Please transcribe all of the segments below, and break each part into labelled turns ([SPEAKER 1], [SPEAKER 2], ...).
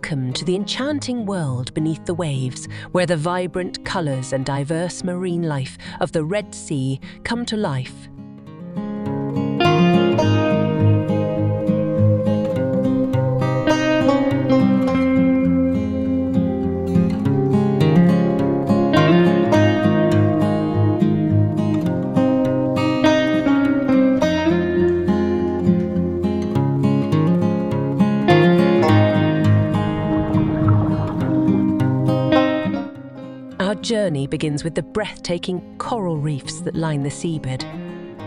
[SPEAKER 1] Welcome to the enchanting world beneath the waves, where the vibrant colours and diverse marine life of the Red Sea come to life. Our journey begins with the breathtaking coral reefs that line the seabed.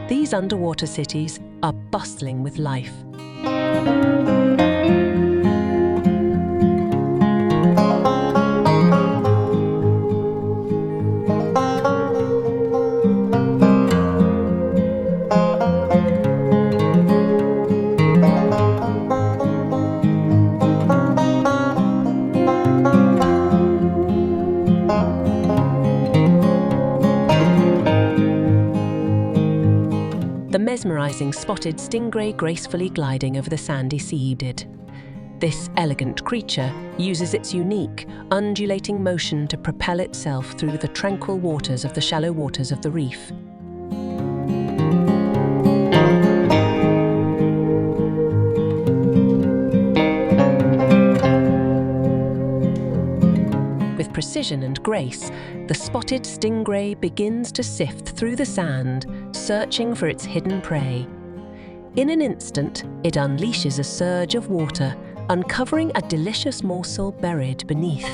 [SPEAKER 1] These underwater cities are bustling with life. The mesmerising spotted stingray gracefully gliding over the sandy seabed. This elegant creature uses its unique, undulating motion to propel itself through the tranquil waters of the shallow waters of the reef. With precision and grace, the spotted stingray begins to sift through the sand, searching for its hidden prey. In an instant, it unleashes a surge of water, uncovering a delicious morsel buried beneath.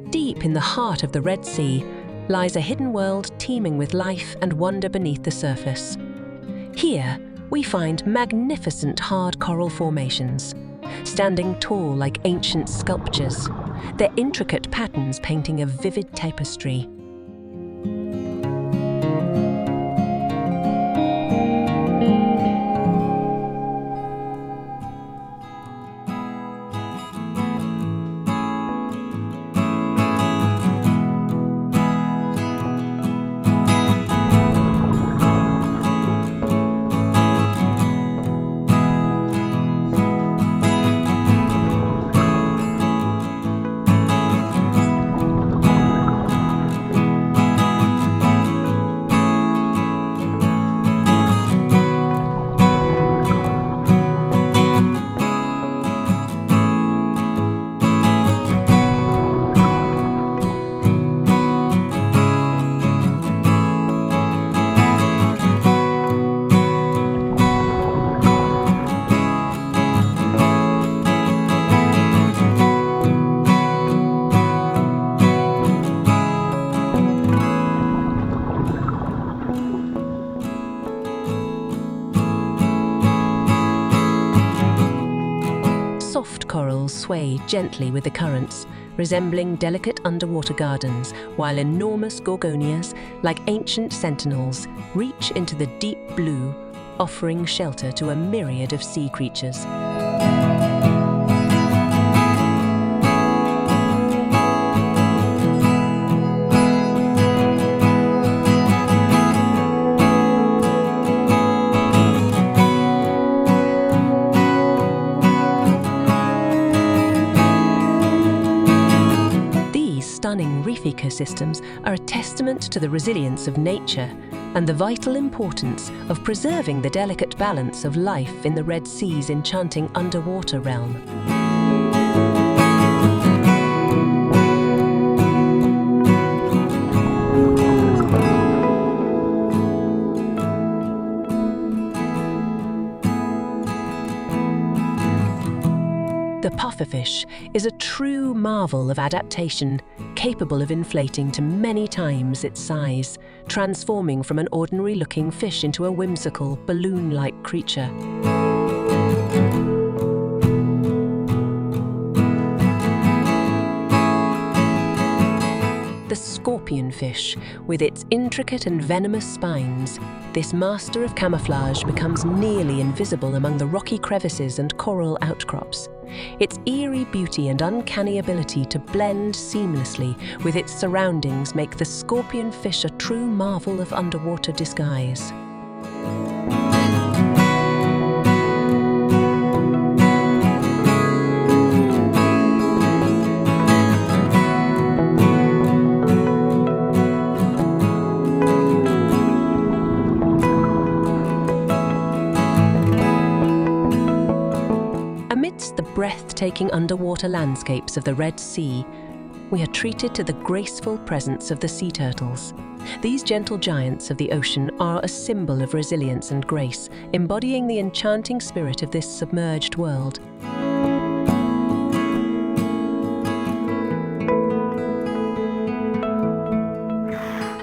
[SPEAKER 1] Deep in the heart of the Red Sea lies a hidden world teeming with life and wonder beneath the surface. Here, we find magnificent hard coral formations, standing tall like ancient sculptures, their intricate patterns painting a vivid tapestry. Soft corals sway gently with the currents, resembling delicate underwater gardens, while enormous gorgonias, like ancient sentinels, reach into the deep blue, offering shelter to a myriad of sea creatures. Stunning reef ecosystems are a testament to the resilience of nature and the vital importance of preserving the delicate balance of life in the Red Sea's enchanting underwater realm. The pufferfish is a true marvel of adaptation, capable of inflating to many times its size, transforming from an ordinary-looking fish into a whimsical, balloon-like creature. The scorpionfish, with its intricate and venomous spines, this master of camouflage becomes nearly invisible among the rocky crevices and coral outcrops. Its eerie beauty and uncanny ability to blend seamlessly with its surroundings make the scorpion fish a true marvel of underwater disguise. Amidst the breathtaking underwater landscapes of the Red Sea, we are treated to the graceful presence of the sea turtles. These gentle giants of the ocean are a symbol of resilience and grace, embodying the enchanting spirit of this submerged world.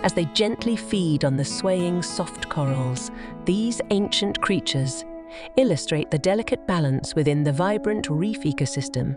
[SPEAKER 1] As they gently feed on the swaying soft corals, these ancient creatures illustrate the delicate balance within the vibrant reef ecosystem.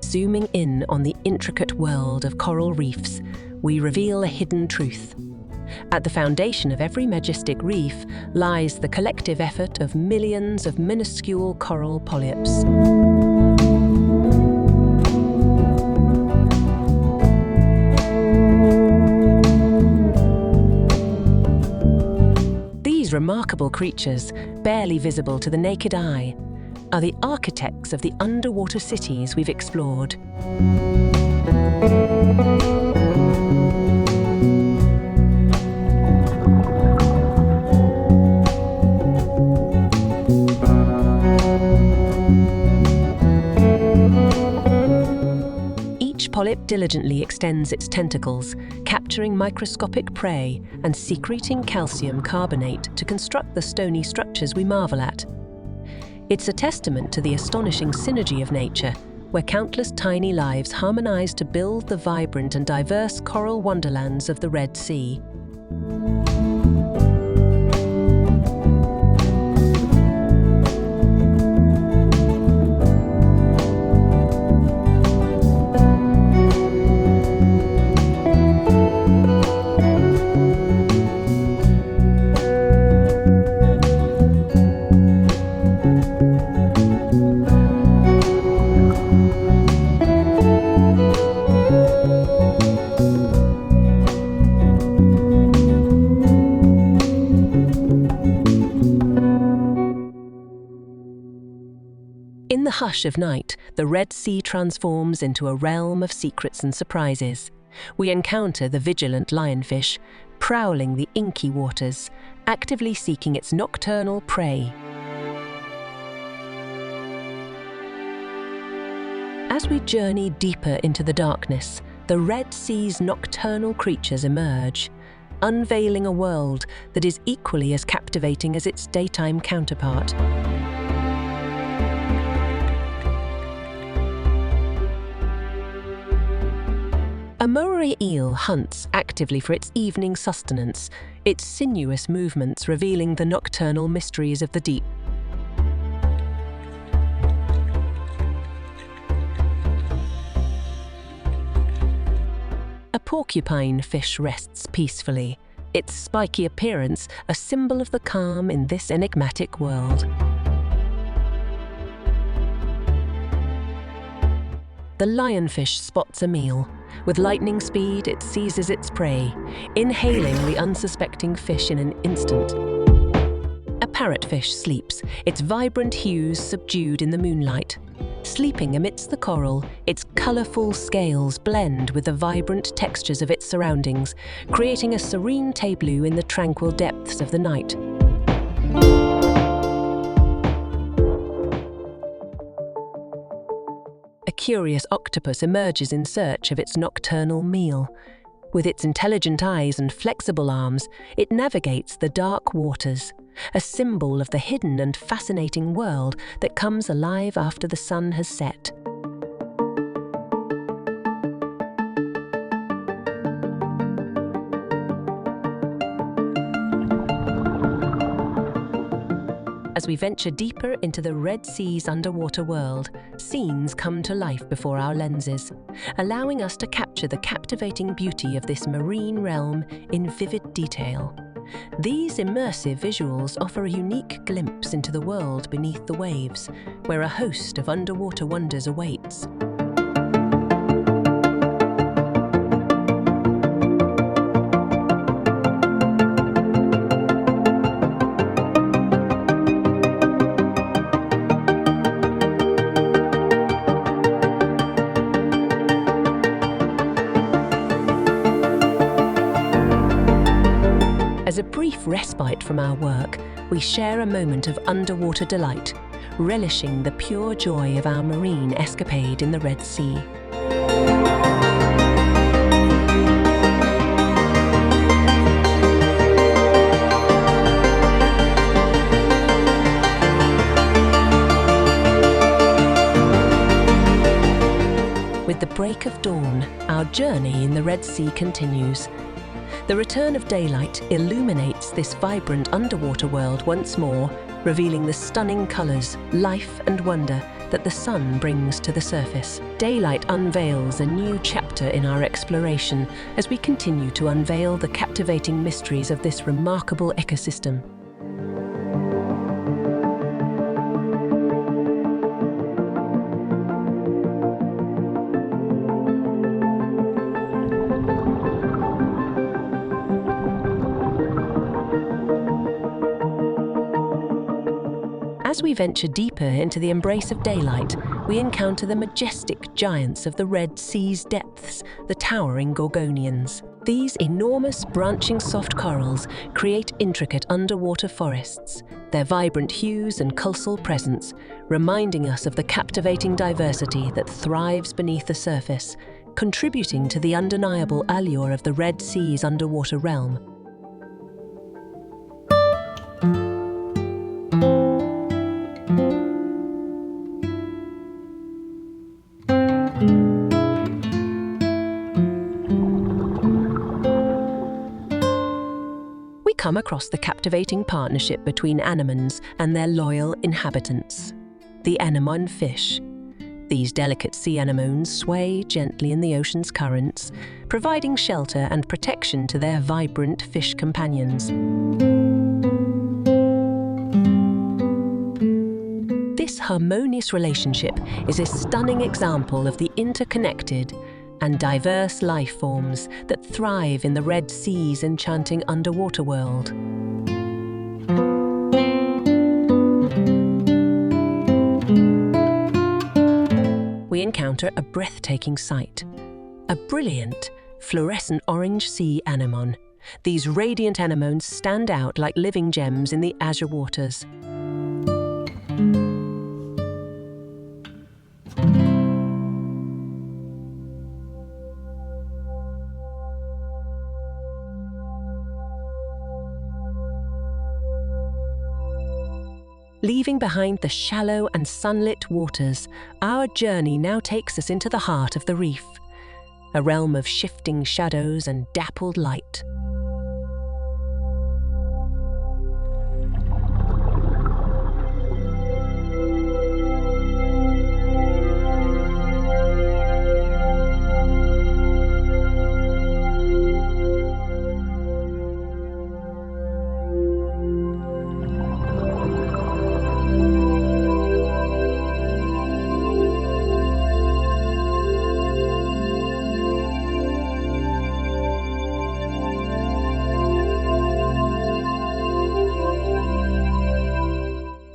[SPEAKER 1] Zooming in on the intricate world of coral reefs, we reveal a hidden truth. At the foundation of every majestic reef lies the collective effort of millions of minuscule coral polyps. These remarkable creatures, barely visible to the naked eye, are the architects of the underwater cities we've explored. Each polyp diligently extends its tentacles, capturing microscopic prey and secreting calcium carbonate to construct the stony structures we marvel at. It's a testament to the astonishing synergy of nature, where countless tiny lives harmonize to build the vibrant and diverse coral wonderlands of the Red Sea. In the hush of night, the Red Sea transforms into a realm of secrets and surprises. We encounter the vigilant lionfish, prowling the inky waters, actively seeking its nocturnal prey. As we journey deeper into the darkness, the Red Sea's nocturnal creatures emerge, unveiling a world that is equally as captivating as its daytime counterpart. A moray eel hunts actively for its evening sustenance, its sinuous movements revealing the nocturnal mysteries of the deep. A porcupine fish rests peacefully, its spiky appearance a symbol of the calm in this enigmatic world. The lionfish spots a meal. With lightning speed, it seizes its prey, inhaling the unsuspecting fish in an instant. A parrotfish sleeps, its vibrant hues subdued in the moonlight. Sleeping amidst the coral, its colourful scales blend with the vibrant textures of its surroundings, creating a serene tableau in the tranquil depths of the night. A curious octopus emerges in search of its nocturnal meal. With its intelligent eyes and flexible arms, it navigates the dark waters, a symbol of the hidden and fascinating world that comes alive after the sun has set. As we venture deeper into the Red Sea's underwater world, scenes come to life before our lenses, allowing us to capture the captivating beauty of this marine realm in vivid detail. These immersive visuals offer a unique glimpse into the world beneath the waves, where a host of underwater wonders awaits. As a brief respite from our work, we share a moment of underwater delight, relishing the pure joy of our marine escapade in the Red Sea. With the break of dawn, our journey in the Red Sea continues. The return of daylight illuminates this vibrant underwater world once more, revealing the stunning colours, life and wonder that the sun brings to the surface. Daylight unveils a new chapter in our exploration as we continue to unveil the captivating mysteries of this remarkable ecosystem. As we venture deeper into the embrace of daylight, we encounter the majestic giants of the Red Sea's depths, the towering gorgonians. These enormous branching soft corals create intricate underwater forests, their vibrant hues and colossal presence reminding us of the captivating diversity that thrives beneath the surface, contributing to the undeniable allure of the Red Sea's underwater realm. Come across the captivating partnership between anemones and their loyal inhabitants, the anemone fish. These delicate sea anemones sway gently in the ocean's currents, providing shelter and protection to their vibrant fish companions. This harmonious relationship is a stunning example of the interconnected and diverse life forms that thrive in the Red Sea's enchanting underwater world. We encounter a breathtaking sight, a brilliant, fluorescent orange sea anemone. These radiant anemones stand out like living gems in the azure waters. Leaving behind the shallow and sunlit waters, our journey now takes us into the heart of the reef, a realm of shifting shadows and dappled light.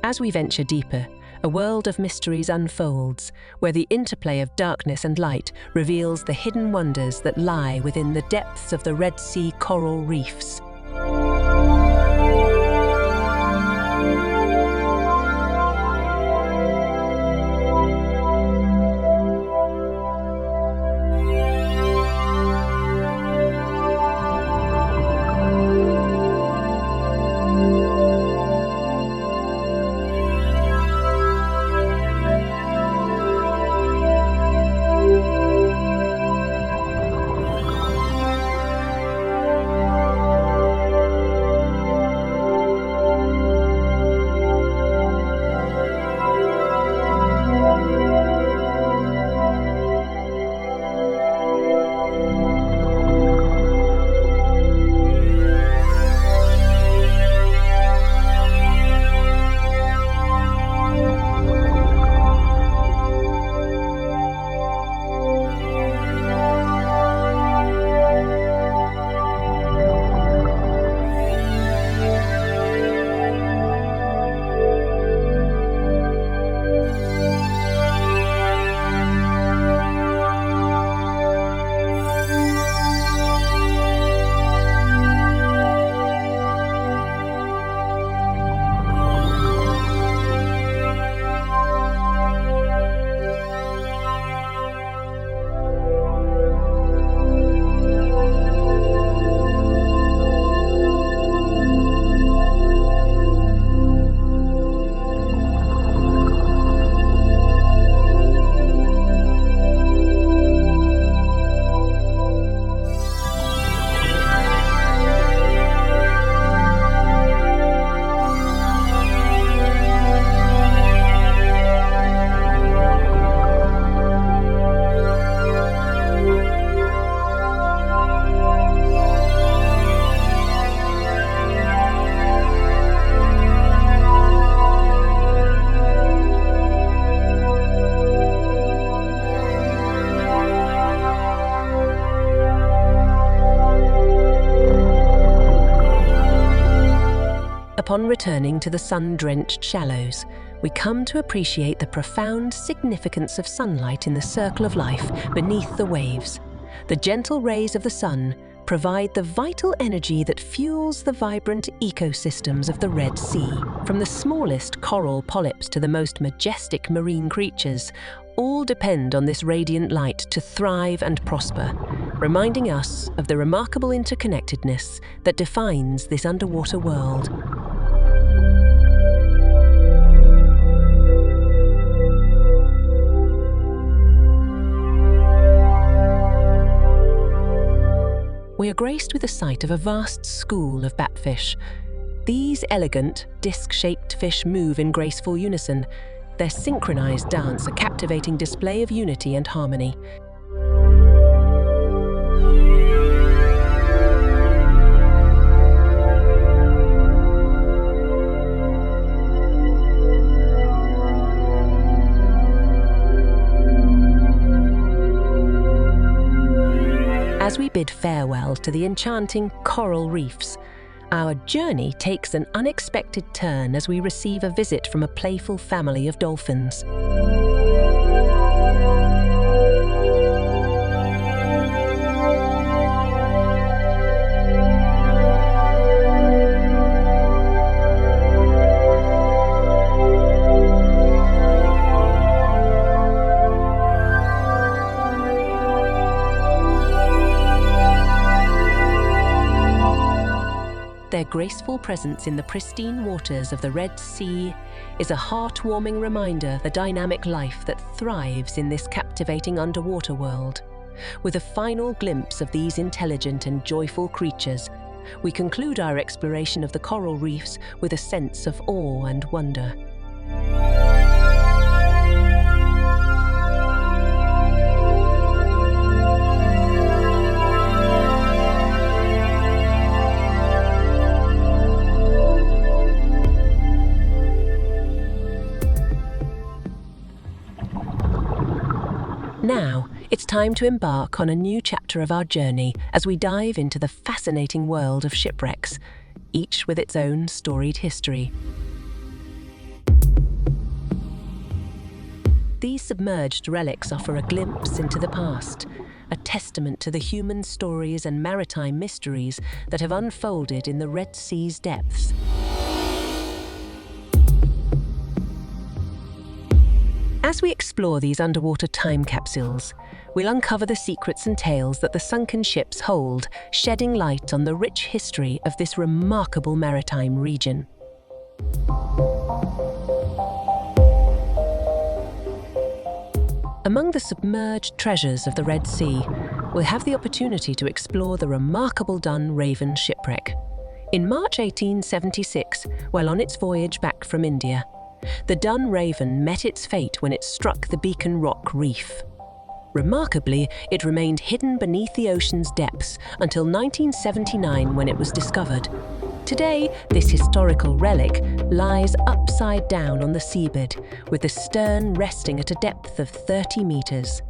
[SPEAKER 1] As we venture deeper, a world of mysteries unfolds, where the interplay of darkness and light reveals the hidden wonders that lie within the depths of the Red Sea coral reefs. Upon returning to the sun-drenched shallows, we come to appreciate the profound significance of sunlight in the circle of life beneath the waves. The gentle rays of the sun provide the vital energy that fuels the vibrant ecosystems of the Red Sea. From the smallest coral polyps to the most majestic marine creatures, all depend on this radiant light to thrive and prosper, reminding us of the remarkable interconnectedness that defines this underwater world. We are graced with the sight of a vast school of batfish. These elegant, disc-shaped fish move in graceful unison, their synchronized dance a captivating display of unity and harmony. As we bid farewell to the enchanting coral reefs, our journey takes an unexpected turn as we receive a visit from a playful family of dolphins. Their graceful presence in the pristine waters of the Red Sea is a heartwarming reminder of the dynamic life that thrives in this captivating underwater world. With a final glimpse of these intelligent and joyful creatures, we conclude our exploration of the coral reefs with a sense of awe and wonder. Now, it's time to embark on a new chapter of our journey as we dive into the fascinating world of shipwrecks, each with its own storied history. These submerged relics offer a glimpse into the past, a testament to the human stories and maritime mysteries that have unfolded in the Red Sea's depths. As we explore these underwater time capsules, we'll uncover the secrets and tales that the sunken ships hold, shedding light on the rich history of this remarkable maritime region. Among the submerged treasures of the Red Sea, we'll have the opportunity to explore the remarkable Dunraven shipwreck. In March 1876, while on its voyage back from India, the Dunraven met its fate when it struck the Beacon Rock Reef. Remarkably, it remained hidden beneath the ocean's depths until 1979 when it was discovered. Today, this historical relic lies upside down on the seabed, with the stern resting at a depth of 30 meters.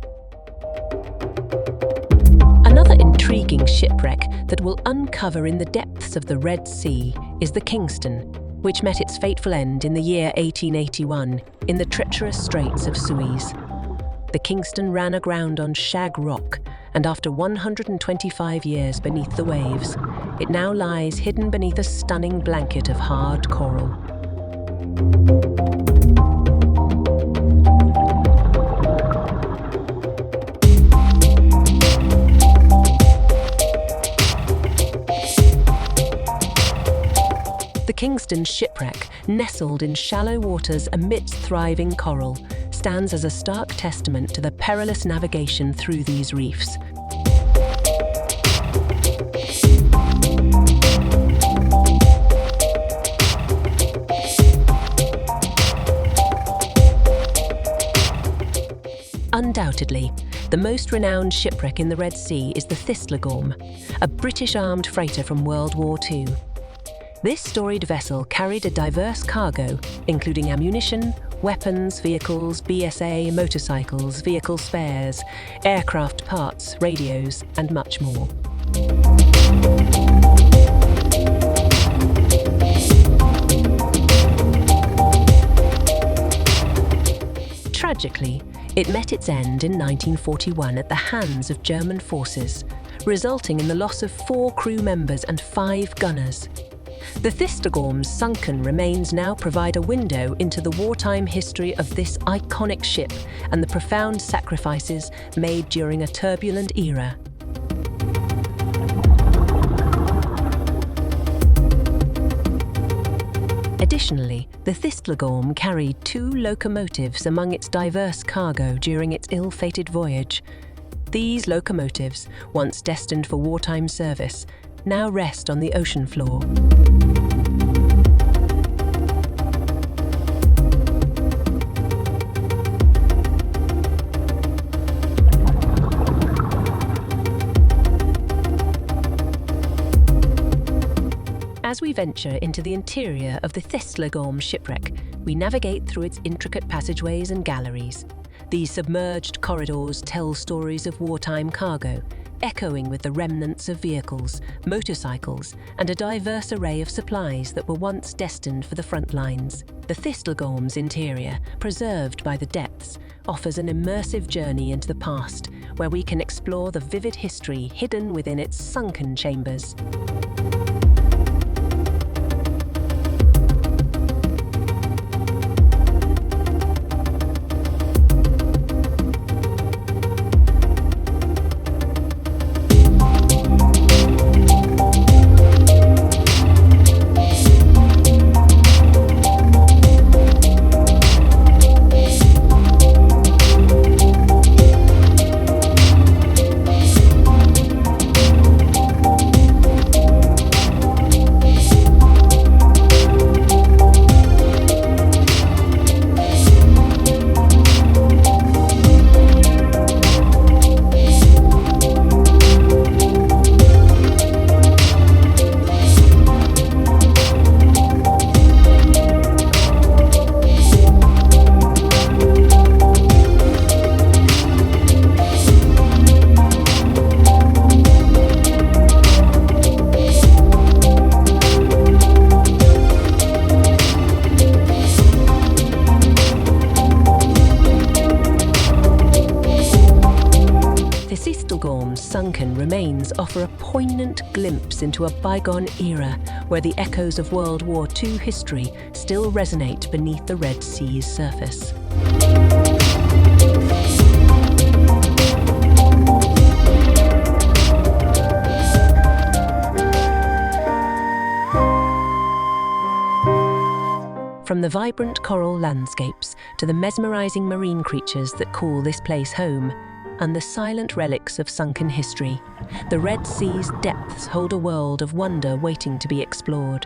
[SPEAKER 1] Another intriguing shipwreck that we'll uncover in the depths of the Red Sea is the Kingston, which met its fateful end in the year 1881 in the treacherous Straits of Suez. The Kingston ran aground on Shag Rock, and after 125 years beneath the waves, it now lies hidden beneath a stunning blanket of hard coral. The Kingston shipwreck, nestled in shallow waters amidst thriving coral, stands as a stark testament to the perilous navigation through these reefs. Undoubtedly, the most renowned shipwreck in the Red Sea is the Thistlegorm, a British armed freighter from World War II. This storied vessel carried a diverse cargo, including ammunition, weapons, vehicles, BSA, motorcycles, vehicle spares, aircraft parts, radios, and much more. Tragically, it met its end in 1941 at the hands of German forces, resulting in the loss of 4 crew members and 5 gunners. The Thistlegorm's sunken remains now provide a window into the wartime history of this iconic ship and the profound sacrifices made during a turbulent era. Additionally, the Thistlegorm carried 2 locomotives among its diverse cargo during its ill-fated voyage. These locomotives, once destined for wartime service, now rest on the ocean floor. As we venture into the interior of the Thistlegorm shipwreck, we navigate through its intricate passageways and galleries. These submerged corridors tell stories of wartime cargo, echoing with the remnants of vehicles, motorcycles, and a diverse array of supplies that were once destined for the front lines. The Thistlegorm's interior, preserved by the depths, offers an immersive journey into the past, where we can explore the vivid history hidden within its sunken chambers. Sunken remains offer a poignant glimpse into a bygone era where the echoes of World War II history still resonate beneath the Red Sea's surface. From the vibrant coral landscapes to the mesmerizing marine creatures that call this place home, and the silent relics of sunken history, the Red Sea's depths hold a world of wonder waiting to be explored.